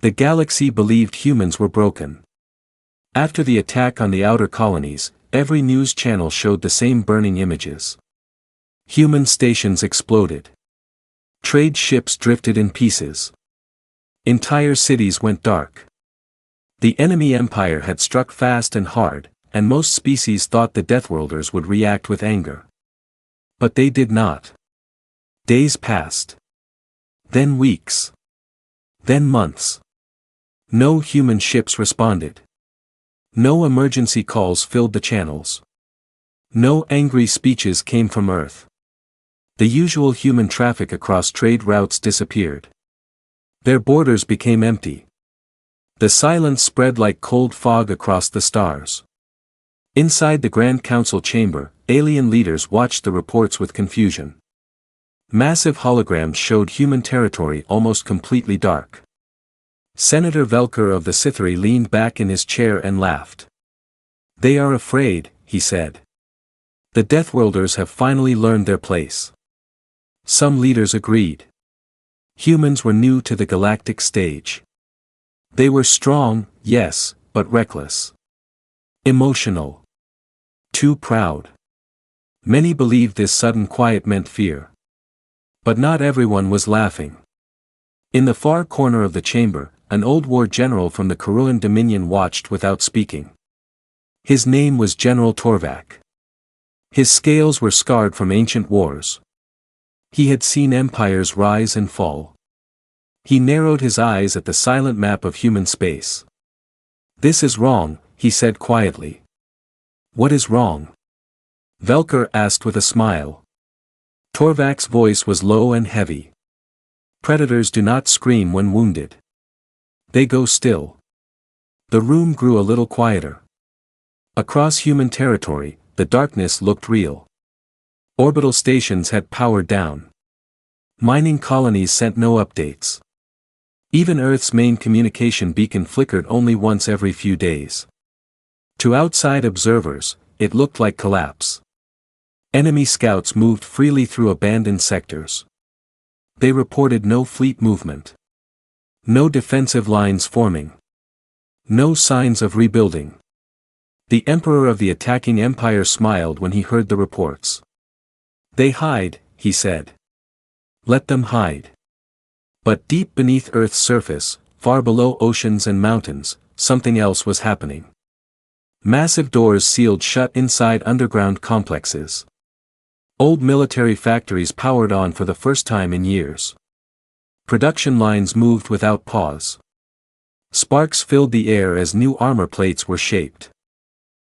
The galaxy believed humans were broken. After the attack on the outer colonies, every news channel showed the same burning images. Human stations exploded. Trade ships drifted in pieces. Entire cities went dark. The enemy empire had struck fast and hard, and most species thought the Deathworlders would react with anger. But they did not. Days passed. Then weeks. Then months. No human ships responded. No emergency calls filled the channels. No angry speeches came from Earth. The usual human traffic across trade routes disappeared. Their borders became empty. The silence spread like cold fog across the stars. Inside the Grand Council chamber, alien leaders watched the reports with confusion. Massive holograms showed human territory almost completely dark. Senator Velker of the Sithri leaned back in his chair and laughed. "They are afraid," he said. "The Deathworlders have finally learned their place." Some leaders agreed. Humans were new to the galactic stage. They were strong, yes, but reckless. Emotional. Too proud. Many believed this sudden quiet meant fear. But not everyone was laughing. In the far corner of the chamber, an old war general from the Karuan Dominion watched without speaking. His name was General Torvak. His scales were scarred from ancient wars. He had seen empires rise and fall. He narrowed his eyes at the silent map of human space. "This is wrong," he said quietly. "What is wrong?" Velker asked with a smile. Torvak's voice was low and heavy. "Predators do not scream when wounded. They go still." The room grew a little quieter. Across human territory, the darkness looked real. Orbital stations had powered down. Mining colonies sent no updates. Even Earth's main communication beacon flickered only once every few days. To outside observers, it looked like collapse. Enemy scouts moved freely through abandoned sectors. They reported no fleet movement. No defensive lines forming. No signs of rebuilding. The Emperor of the attacking empire smiled when he heard the reports. "They hide," he said. "Let them hide." But deep beneath Earth's surface, far below oceans and mountains, something else was happening. Massive doors sealed shut inside underground complexes. Old military factories powered on for the first time in years. Production lines moved without pause. Sparks filled the air as new armor plates were shaped.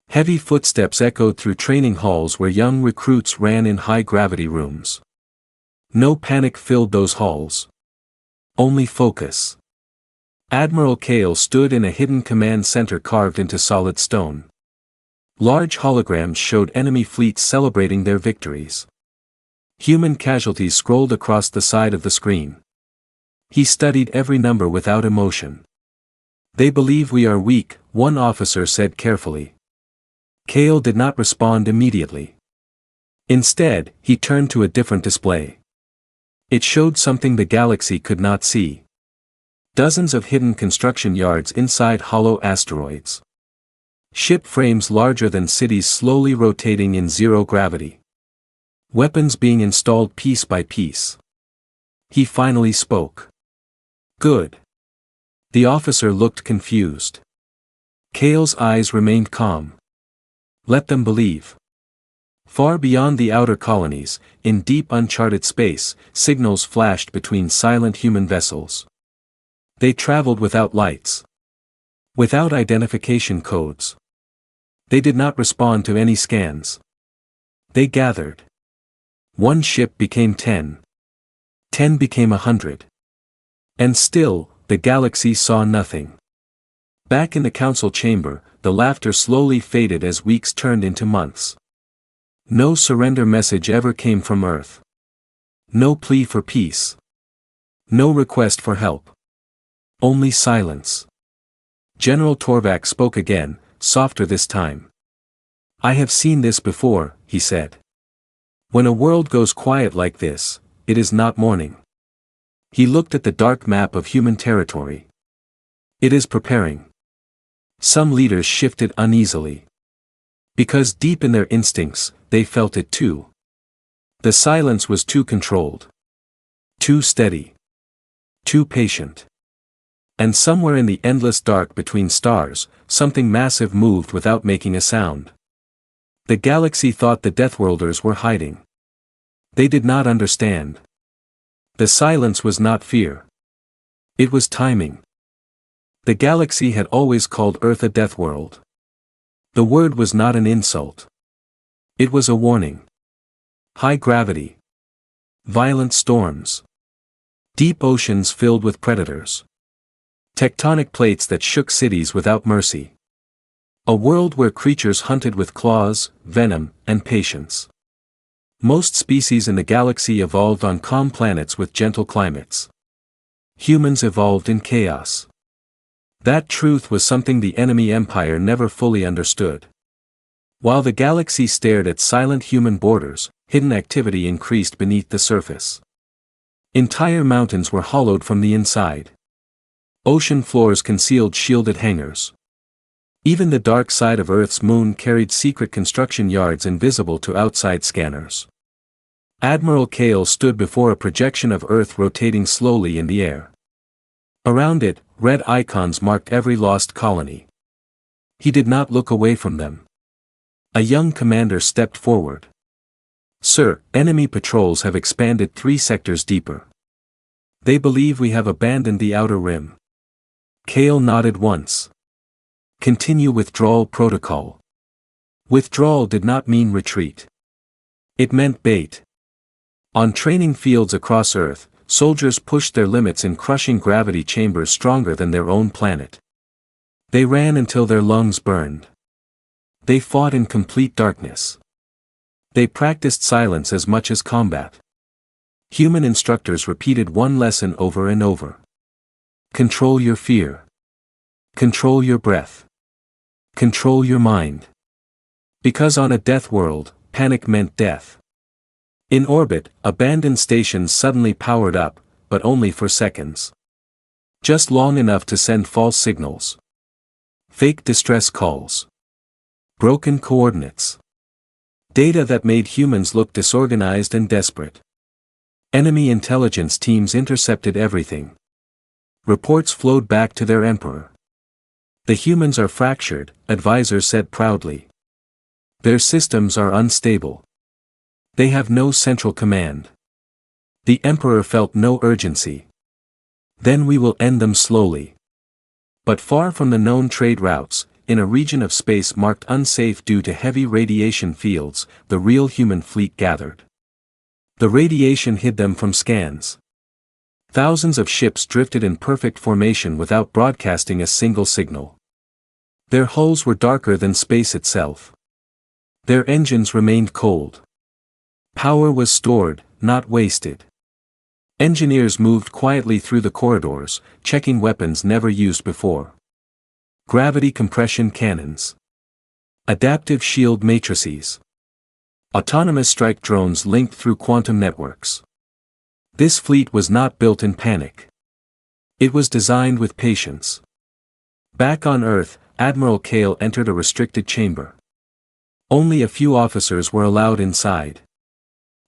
Heavy footsteps echoed through training halls where young recruits ran in high-gravity rooms. No panic filled those halls. Only focus. Admiral Kale stood in a hidden command center carved into solid stone. Large holograms showed enemy fleets celebrating their victories. Human casualties scrolled across the side of the screen. He studied every number without emotion. "They believe we are weak," one officer said carefully. Kale did not respond immediately. Instead, he turned to a different display. It showed something the galaxy could not see. Dozens of hidden construction yards inside hollow asteroids. Ship frames larger than cities slowly rotating in zero gravity. Weapons being installed piece by piece. He finally spoke. "Good." The officer looked confused. Kale's eyes remained calm. "Let them believe." Far beyond the outer colonies, in deep uncharted space, signals flashed between silent human vessels. They traveled without lights. Without identification codes. They did not respond to any scans. They gathered. One ship became 10. 10 became 100. And still, the galaxy saw nothing. Back in the council chamber, the laughter slowly faded as weeks turned into months. No surrender message ever came from Earth. No plea for peace. No request for help. Only silence. General Torvak spoke again, softer this time. "I have seen this before," he said. "When a world goes quiet like this, it is not mourning." He looked at the dark map of human territory. It is preparing. Some leaders shifted uneasily. Because deep in their instincts, they felt it too. The silence was too controlled. Too steady. Too patient. And somewhere in the endless dark between stars, something massive moved without making a sound. The galaxy thought the Deathworlders were hiding. They did not understand. The silence was not fear. It was timing. The galaxy had always called Earth a death world. The word was not an insult. It was a warning. High gravity. Violent storms. Deep oceans filled with predators. Tectonic plates that shook cities without mercy. A world where creatures hunted with claws, venom, and patience. Most species in the galaxy evolved on calm planets with gentle climates. Humans evolved in chaos. That truth was something the enemy empire never fully understood. While the galaxy stared at silent human borders, hidden activity increased beneath the surface. Entire mountains were hollowed from the inside. Ocean floors concealed shielded hangars. Even the dark side of Earth's moon carried secret construction yards invisible to outside scanners. Admiral Kale stood before a projection of Earth rotating slowly in the air. Around it, red icons marked every lost colony. He did not look away from them. A young commander stepped forward. "Sir, enemy patrols have expanded 3 sectors deeper. They believe we have abandoned the outer rim." Kale nodded once. "Continue withdrawal protocol." Withdrawal did not mean retreat. It meant bait. On training fields across Earth, soldiers pushed their limits in crushing gravity chambers stronger than their own planet. They ran until their lungs burned. They fought in complete darkness. They practiced silence as much as combat. Human instructors repeated one lesson over and over. Control your fear. Control your breath. Control your mind. Because on a death world, panic meant death. In orbit, abandoned stations suddenly powered up, but only for seconds. Just long enough to send false signals. Fake distress calls. Broken coordinates. Data that made humans look disorganized and desperate. Enemy intelligence teams intercepted everything. Reports flowed back to their emperor. "The humans are fractured," advisors said proudly. "Their systems are unstable. They have no central command." The emperor felt no urgency. "Then we will end them slowly." But far from the known trade routes, in a region of space marked unsafe due to heavy radiation fields, the real human fleet gathered. The radiation hid them from scans. Thousands of ships drifted in perfect formation without broadcasting a single signal. Their hulls were darker than space itself. Their engines remained cold. Power was stored, not wasted. Engineers moved quietly through the corridors, checking weapons never used before. Gravity compression cannons. Adaptive shield matrices. Autonomous strike drones linked through quantum networks. This fleet was not built in panic. It was designed with patience. Back on Earth, Admiral Kale entered a restricted chamber. Only a few officers were allowed inside.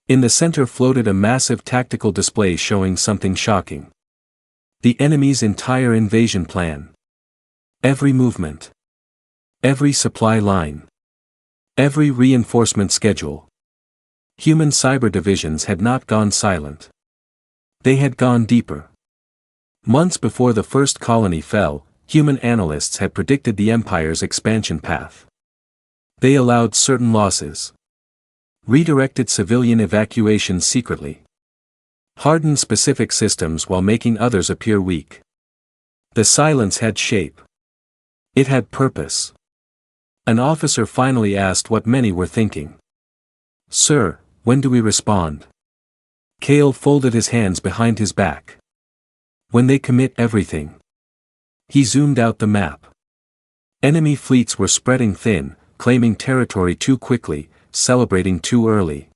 In the center floated a massive tactical display showing something shocking. The enemy's entire invasion plan. Every movement. Every supply line. Every reinforcement schedule. Human cyber divisions had not gone silent. They had gone deeper. Months before the first colony fell, human analysts had predicted the Empire's expansion path. They allowed certain losses. Redirected civilian evacuations secretly. Hardened specific systems while making others appear weak. The silence had shape. It had purpose. An officer finally asked what many were thinking. "Sir, when do we respond?" Kale folded his hands behind his back. "When they commit everything." He zoomed out the map. Enemy fleets were spreading thin, claiming territory too quickly, celebrating too early.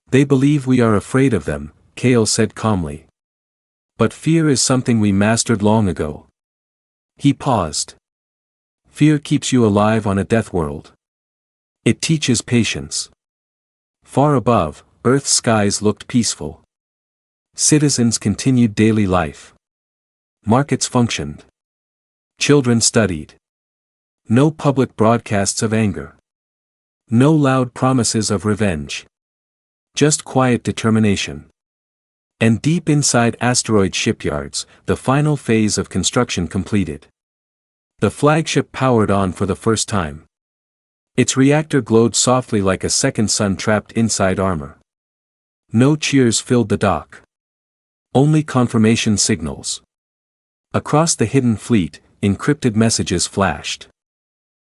"They believe we are afraid of them," Kale said calmly. "But fear is something we mastered long ago. He paused. Fear keeps you alive on a death world. It teaches patience. Far above, Earth's skies looked peaceful. Citizens continued daily life. Markets functioned. Children studied. No public broadcasts of anger. No loud promises of revenge. Just quiet determination. And deep inside asteroid shipyards, the final phase of construction completed. The flagship powered on for the first time. Its reactor glowed softly like a second sun trapped inside armor. No cheers filled the dock. Only confirmation signals. Across the hidden fleet, encrypted messages flashed.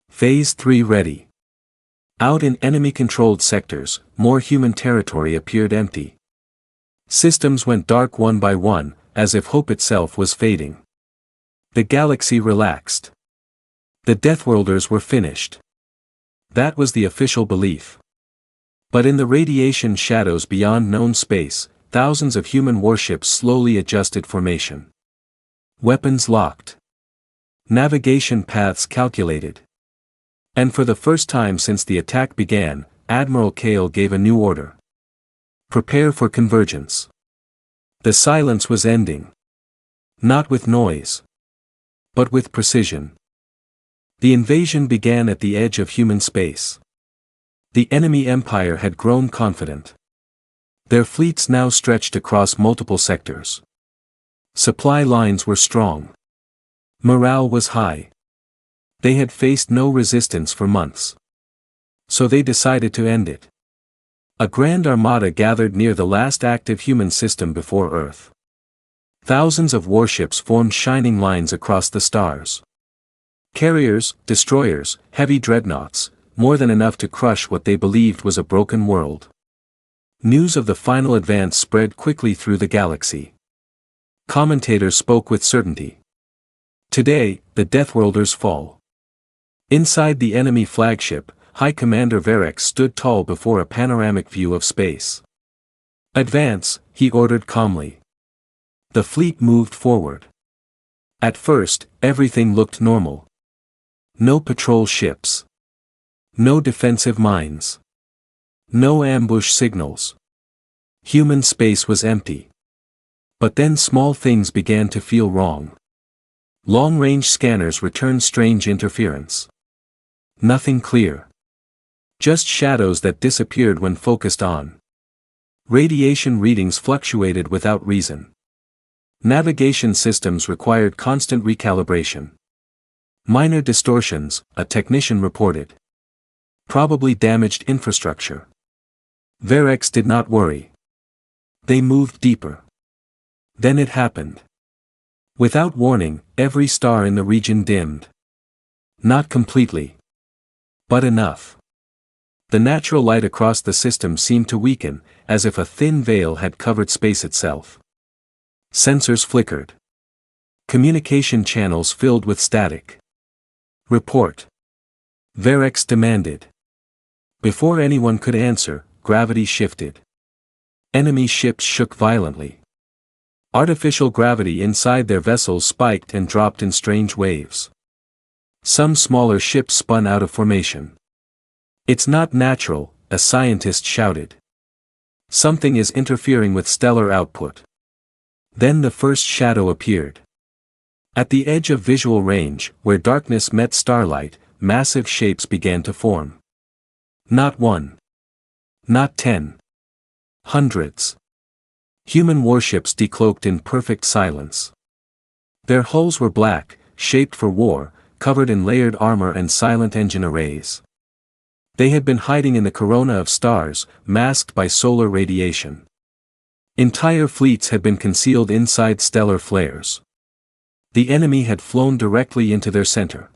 Phase 3 ready. Out in enemy-controlled sectors, more human territory appeared empty. Systems went dark one by one, as if hope itself was fading. The galaxy relaxed. The Deathworlders were finished. That was the official belief. But in the radiation shadows beyond known space, thousands of human warships slowly adjusted formation. Weapons locked. Navigation paths calculated. And for the first time since the attack began, Admiral Kale gave a new order. Prepare for convergence. The silence was ending. Not with noise. But with precision. The invasion began at the edge of human space. The enemy empire had grown confident. Their fleets now stretched across multiple sectors. Supply lines were strong. Morale was high. They had faced no resistance for months. So they decided to end it. A grand armada gathered near the last active human system before Earth. Thousands of warships formed shining lines across the stars. Carriers, destroyers, heavy dreadnoughts, more than enough to crush what they believed was a broken world. News of the final advance spread quickly through the galaxy. Commentators spoke with certainty. Today, the Deathworlders fall. Inside the enemy flagship, High Commander Verex stood tall before a panoramic view of space. Advance, he ordered calmly. The fleet moved forward. At first, everything looked normal. No patrol ships. No defensive mines. No ambush signals. Human space was empty. But then small things began to feel wrong. Long-range scanners returned strange interference. Nothing clear. Just shadows that disappeared when focused on. Radiation readings fluctuated without reason. Navigation systems required constant recalibration. Minor distortions, a technician reported. Probably damaged infrastructure. Verex did not worry. They moved deeper. Then it happened. Without warning, every star in the region dimmed. Not completely. But enough. The natural light across the system seemed to weaken, as if a thin veil had covered space itself. Sensors flickered. Communication channels filled with static. Report. Verex demanded. Before anyone could answer, gravity shifted. Enemy ships shook violently. Artificial gravity inside their vessels spiked and dropped in strange waves. Some smaller ships spun out of formation. It's not natural, a scientist shouted. Something is interfering with stellar output. Then the first shadow appeared. At the edge of visual range, where darkness met starlight, massive shapes began to form. Not one. Not 10. Hundreds. Human warships decloaked in perfect silence. Their hulls were black, shaped for war, covered in layered armor and silent engine arrays. They had been hiding in the corona of stars, masked by solar radiation. Entire fleets had been concealed inside stellar flares. The enemy had flown directly into their center.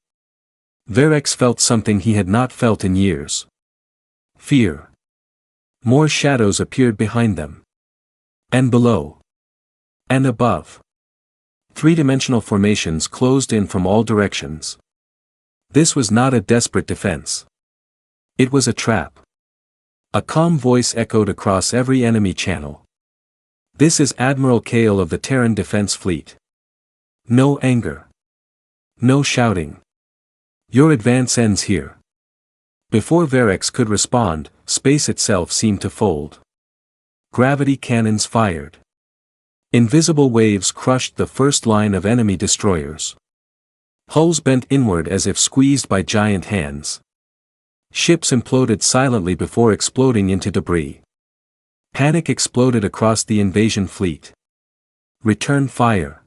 Verex felt something he had not felt in years. Fear. More shadows appeared behind them. And below. And above. Three-dimensional formations closed in from all directions. This was not a desperate defense. It was a trap. A calm voice echoed across every enemy channel. This is Admiral Kale of the Terran Defense Fleet. No anger. No shouting. Your advance ends here. Before Verex could respond, space itself seemed to fold. Gravity cannons fired. Invisible waves crushed the first line of enemy destroyers. Hulls bent inward as if squeezed by giant hands. Ships imploded silently before exploding into debris. Panic exploded across the invasion fleet. Return fire.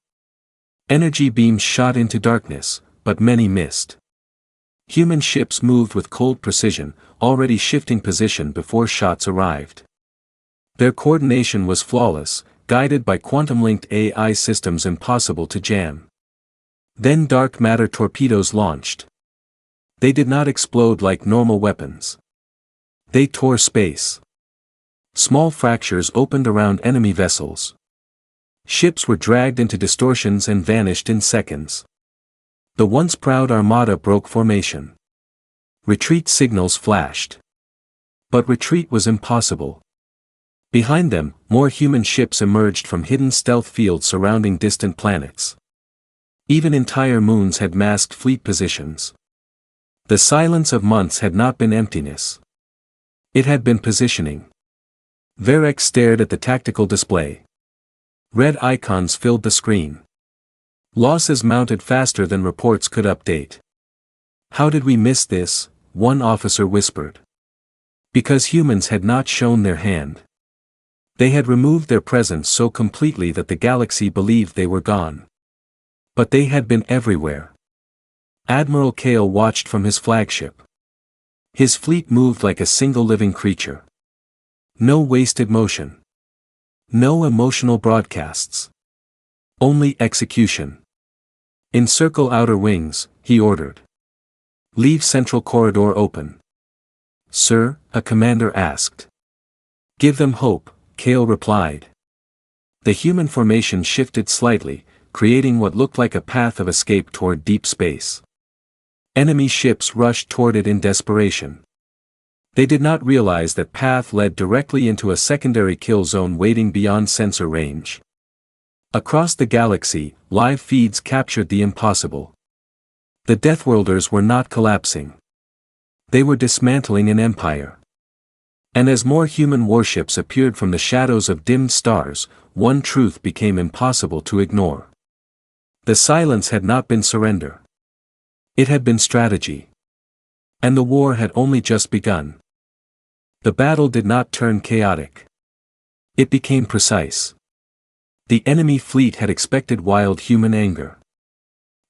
Energy beams shot into darkness, but many missed. Human ships moved with cold precision, already shifting position before shots arrived. Their coordination was flawless, guided by quantum-linked AI systems impossible to jam. Then dark matter torpedoes launched. They did not explode like normal weapons. They tore space. Small fractures opened around enemy vessels. Ships were dragged into distortions and vanished in seconds. The once proud armada broke formation. Retreat signals flashed. But retreat was impossible. Behind them, more human ships emerged from hidden stealth fields surrounding distant planets. Even entire moons had masked fleet positions. The silence of months had not been emptiness. It had been positioning. Verex stared at the tactical display. Red icons filled the screen. Losses mounted faster than reports could update. How did we miss this? One officer whispered. Because humans had not shown their hand. They had removed their presence so completely that the galaxy believed they were gone. But they had been everywhere. Admiral Kale watched from his flagship. His fleet moved like a single living creature. No wasted motion. No emotional broadcasts. Only execution. Encircle outer wings, he ordered. Leave central corridor open. Sir, a commander asked. Give them hope, Kale replied. The human formation shifted slightly, creating what looked like a path of escape toward deep space. Enemy ships rushed toward it in desperation. They did not realize that path led directly into a secondary kill zone waiting beyond sensor range. Across the galaxy, live feeds captured the impossible. The Deathworlders were not collapsing. They were dismantling an empire. And as more human warships appeared from the shadows of dimmed stars, one truth became impossible to ignore. The silence had not been surrender. It had been strategy. And the war had only just begun. The battle did not turn chaotic. It became precise. The enemy fleet had expected wild human anger.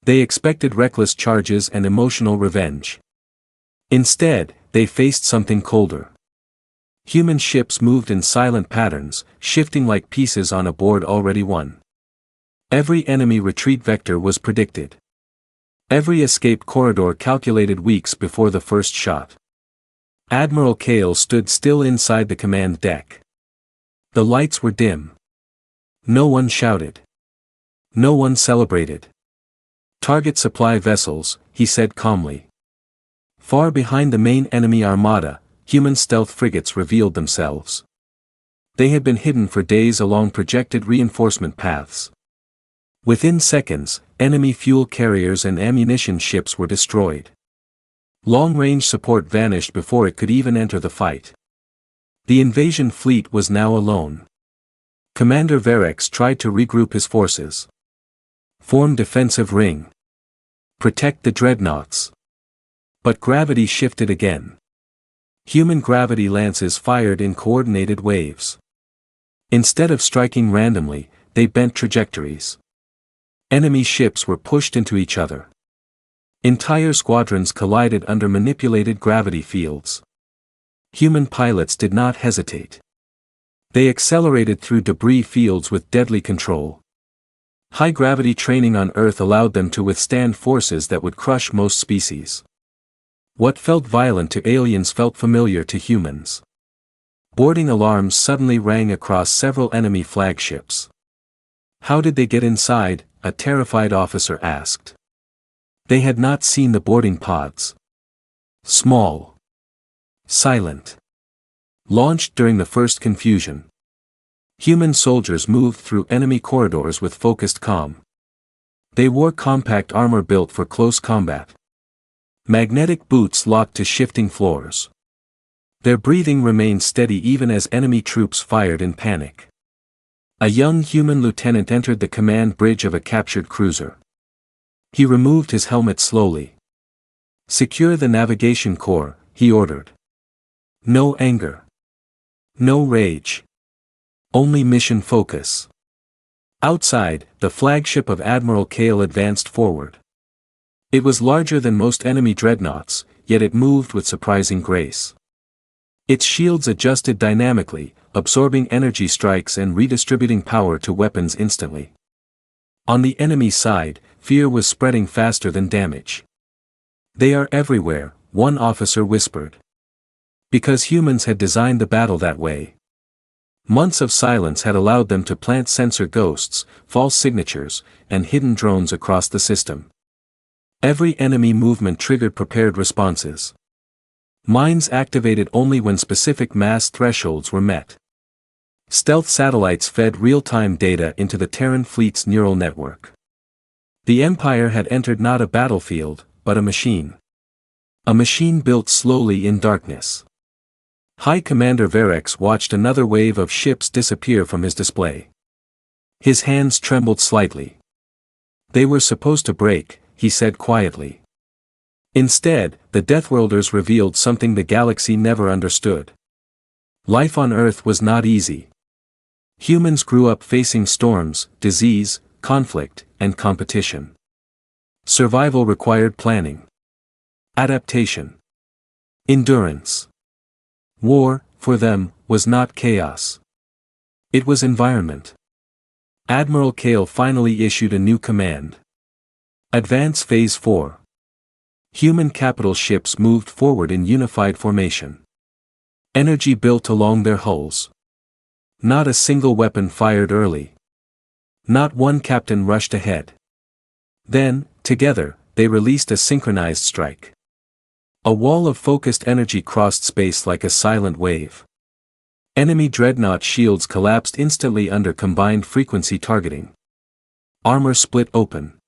They expected reckless charges and emotional revenge. Instead, they faced something colder. Human ships moved in silent patterns, shifting like pieces on a board already won. Every enemy retreat vector was predicted. Every escape corridor calculated weeks before the first shot. Admiral Kale stood still inside the command deck. The lights were dim. No one shouted. No one celebrated. Target supply vessels, he said calmly. Far behind the main enemy armada, human stealth frigates revealed themselves. They had been hidden for days along projected reinforcement paths. Within seconds, enemy fuel carriers and ammunition ships were destroyed. Long-range support vanished before it could even enter the fight. The invasion fleet was now alone. Commander Verex tried to regroup his forces. Form defensive ring. Protect the dreadnoughts. But gravity shifted again. Human gravity lances fired in coordinated waves. Instead of striking randomly, they bent trajectories. Enemy ships were pushed into each other. Entire squadrons collided under manipulated gravity fields. Human pilots did not hesitate. They accelerated through debris fields with deadly control. High-gravity training on Earth allowed them to withstand forces that would crush most species. What felt violent to aliens felt familiar to humans. Boarding alarms suddenly rang across several enemy flagships. How did they get inside? A terrified officer asked. They had not seen the boarding pods. Small. Silent. Launched during the first confusion. Human soldiers moved through enemy corridors with focused calm. They wore compact armor built for close combat. Magnetic boots locked to shifting floors. Their breathing remained steady even as enemy troops fired in panic. A young human lieutenant entered the command bridge of a captured cruiser. He removed his helmet slowly. "Secure the navigation core," he ordered. No anger. No rage. Only mission focus. Outside, the flagship of Admiral Kale advanced forward. It was larger than most enemy dreadnoughts, yet it moved with surprising grace. Its shields adjusted dynamically, absorbing energy strikes and redistributing power to weapons instantly. On the enemy side, fear was spreading faster than damage. "They are everywhere," one officer whispered. Because humans had designed the battle that way. Months of silence had allowed them to plant sensor ghosts, false signatures, and hidden drones across the system. Every enemy movement triggered prepared responses. Mines activated only when specific mass thresholds were met. Stealth satellites fed real-time data into the Terran fleet's neural network. The Empire had entered not a battlefield, but a machine. A machine built slowly in darkness. High Commander Verex watched another wave of ships disappear from his display. His hands trembled slightly. "They were supposed to break," he said quietly. Instead, the Deathworlders revealed something the galaxy never understood. Life on Earth was not easy. Humans grew up facing storms, disease, conflict, and competition. Survival required planning, adaptation, endurance. War, for them, was not chaos. It was environment. Admiral Kale finally issued a new command. Advance Phase 4. Human capital ships moved forward in unified formation. Energy built along their hulls. Not a single weapon fired early. Not one captain rushed ahead. Then, together, they released a synchronized strike. A wall of focused energy crossed space like a silent wave. Enemy dreadnought shields collapsed instantly under combined frequency targeting. Armor split open.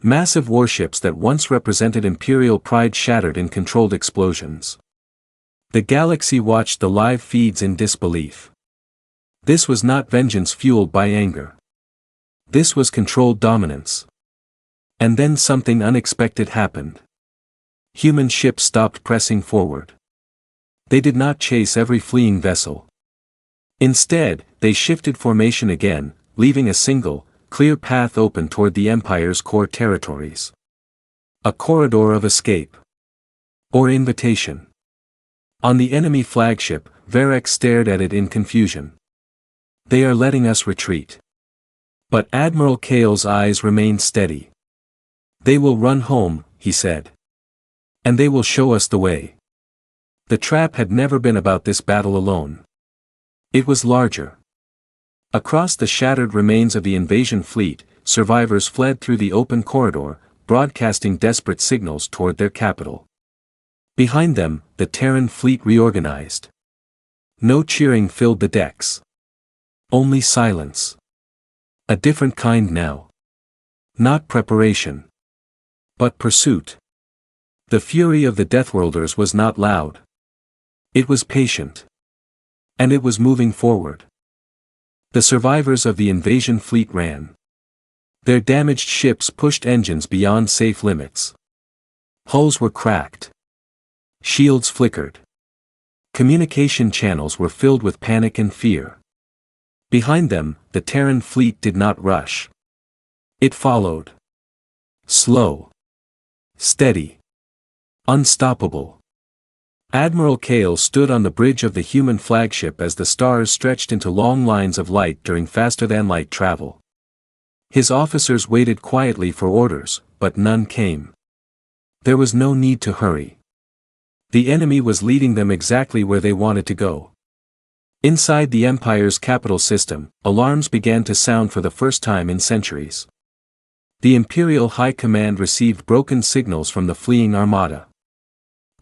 Massive warships that once represented Imperial pride shattered in controlled explosions. The galaxy watched the live feeds in disbelief. This was not vengeance fueled by anger. This was controlled dominance. And then something unexpected happened. Human ships stopped pressing forward. They did not chase every fleeing vessel. Instead, they shifted formation again, leaving a single, clear path open toward the Empire's core territories. A corridor of escape. Or invitation. On the enemy flagship, Verex stared at it in confusion. "They are letting us retreat." But Admiral Kale's eyes remained steady. "They will run home," he said. "And they will show us the way." The trap had never been about this battle alone. It was larger. Across the shattered remains of the invasion fleet, survivors fled through the open corridor, broadcasting desperate signals toward their capital. Behind them, the Terran fleet reorganized. No cheering filled the decks. Only silence. A different kind now. Not preparation. But pursuit. The fury of the Deathworlders was not loud. It was patient. And it was moving forward. The survivors of the invasion fleet ran. Their damaged ships pushed engines beyond safe limits. Hulls were cracked. Shields flickered. Communication channels were filled with panic and fear. Behind them, the Terran fleet did not rush. It followed. Slow. Steady. Unstoppable. Admiral Kale stood on the bridge of the human flagship as the stars stretched into long lines of light during faster-than-light travel. His officers waited quietly for orders, but none came. There was no need to hurry. The enemy was leading them exactly where they wanted to go. Inside the Empire's capital system, alarms began to sound for the first time in centuries. The Imperial High Command received broken signals from the fleeing armada.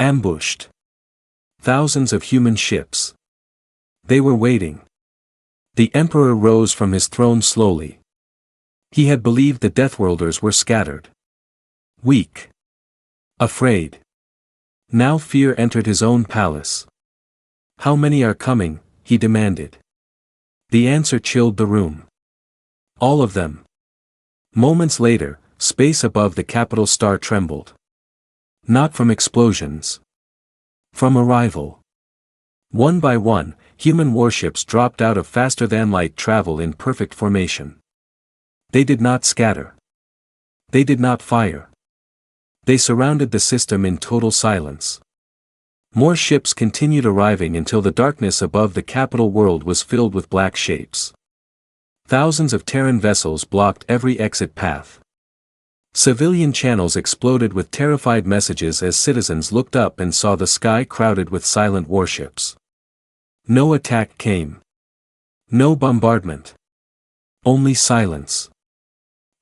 Ambushed. Thousands of human ships. They were waiting. The Emperor rose from his throne slowly. He had believed the Deathworlders were scattered. Weak. Afraid. Now fear entered his own palace. How many are coming? He demanded. The answer chilled the room. All of them. Moments later, space above the capital star trembled. Not from explosions. From arrival. One by one, human warships dropped out of faster-than-light travel in perfect formation. They did not scatter. They did not fire. They surrounded the system in total silence. More ships continued arriving until the darkness above the capital world was filled with black shapes. Thousands of Terran vessels blocked every exit path. Civilian channels exploded with terrified messages as citizens looked up and saw the sky crowded with silent warships. No attack came. No bombardment. Only silence.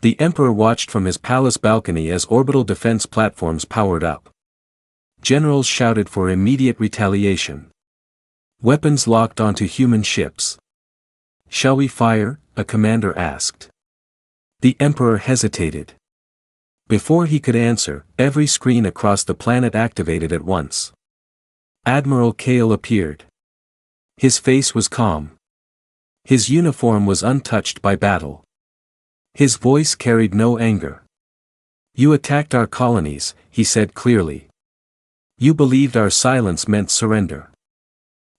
The Emperor watched from his palace balcony as orbital defense platforms powered up. Generals shouted for immediate retaliation. Weapons locked onto human ships. "Shall we fire?" a commander asked. The Emperor hesitated. Before he could answer, every screen across the planet activated at once. Admiral Kale appeared. His face was calm. His uniform was untouched by battle. His voice carried no anger. "You attacked our colonies," he said clearly. "You believed our silence meant surrender."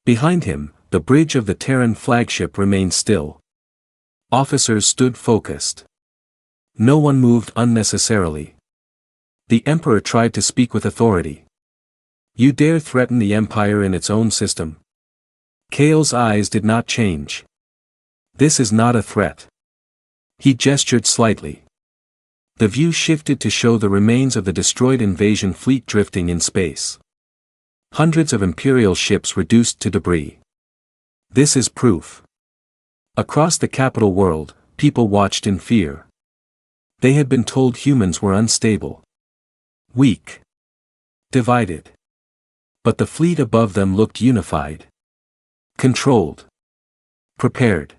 Behind him, the bridge of the Terran flagship remained still. Officers stood focused. No one moved unnecessarily. The Emperor tried to speak with authority. "You dare threaten the Empire in its own system?" Kale's eyes did not change. "This is not a threat." He gestured slightly. The view shifted to show the remains of the destroyed invasion fleet drifting in space. Hundreds of Imperial ships reduced to debris. "This is proof." Across the capital world, people watched in fear. They had been told humans were unstable. Weak. Divided. But the fleet above them looked unified. Controlled. Prepared.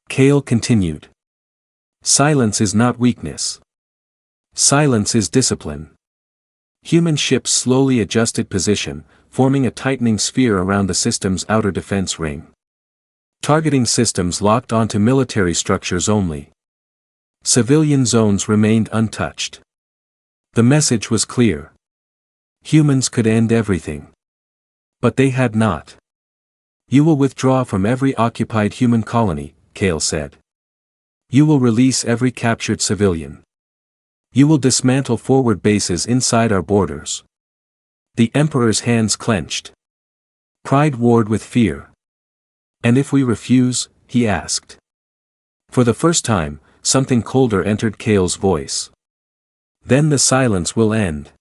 Kale continued. "Silence is not weakness. Silence is discipline." Human ships slowly adjusted position, forming a tightening sphere around the system's outer defense ring. Targeting systems locked onto military structures only. Civilian zones remained untouched. The message was clear. Humans could end everything. But they had not. "You will withdraw from every occupied human colony," Kale said. "You will release every captured civilian. You will dismantle forward bases inside our borders." The Emperor's hands clenched. Pride warred with fear. "And if we refuse?" he asked. For the first time, something colder entered Kale's voice. "Then the silence will end."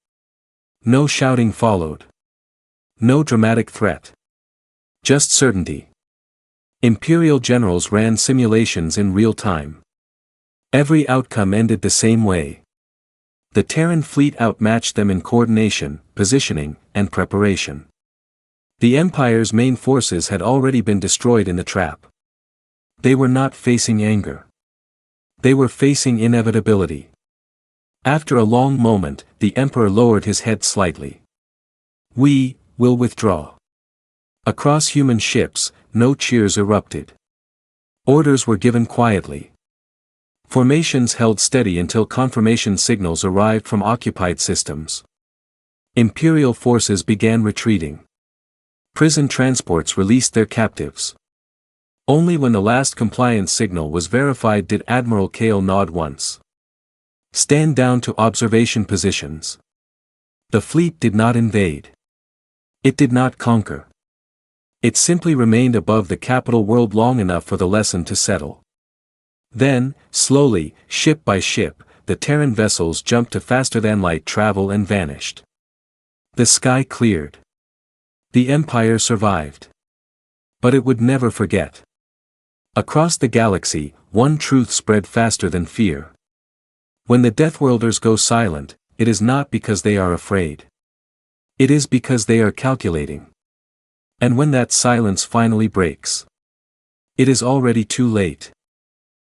No shouting followed. No dramatic threat. Just certainty. Imperial generals ran simulations in real time. Every outcome ended the same way. The Terran fleet outmatched them in coordination, positioning, and preparation. The Empire's main forces had already been destroyed in the trap. They were not facing anger. They were facing inevitability. After a long moment, the Emperor lowered his head slightly. "We will withdraw." Across human ships, no cheers erupted. Orders were given quietly. Formations held steady until confirmation signals arrived from occupied systems. Imperial forces began retreating. Prison transports released their captives. Only when the last compliance signal was verified did Admiral Kale nod once. "Stand down to observation positions." The fleet did not invade. It did not conquer. It simply remained above the capital world long enough for the lesson to settle. Then, slowly, ship by ship, the Terran vessels jumped to faster-than-light travel and vanished. The sky cleared. The Empire survived. But it would never forget. Across the galaxy, one truth spread faster than fear. When the Deathworlders go silent, it is not because they are afraid. It is because they are calculating. And when that silence finally breaks, it is already too late.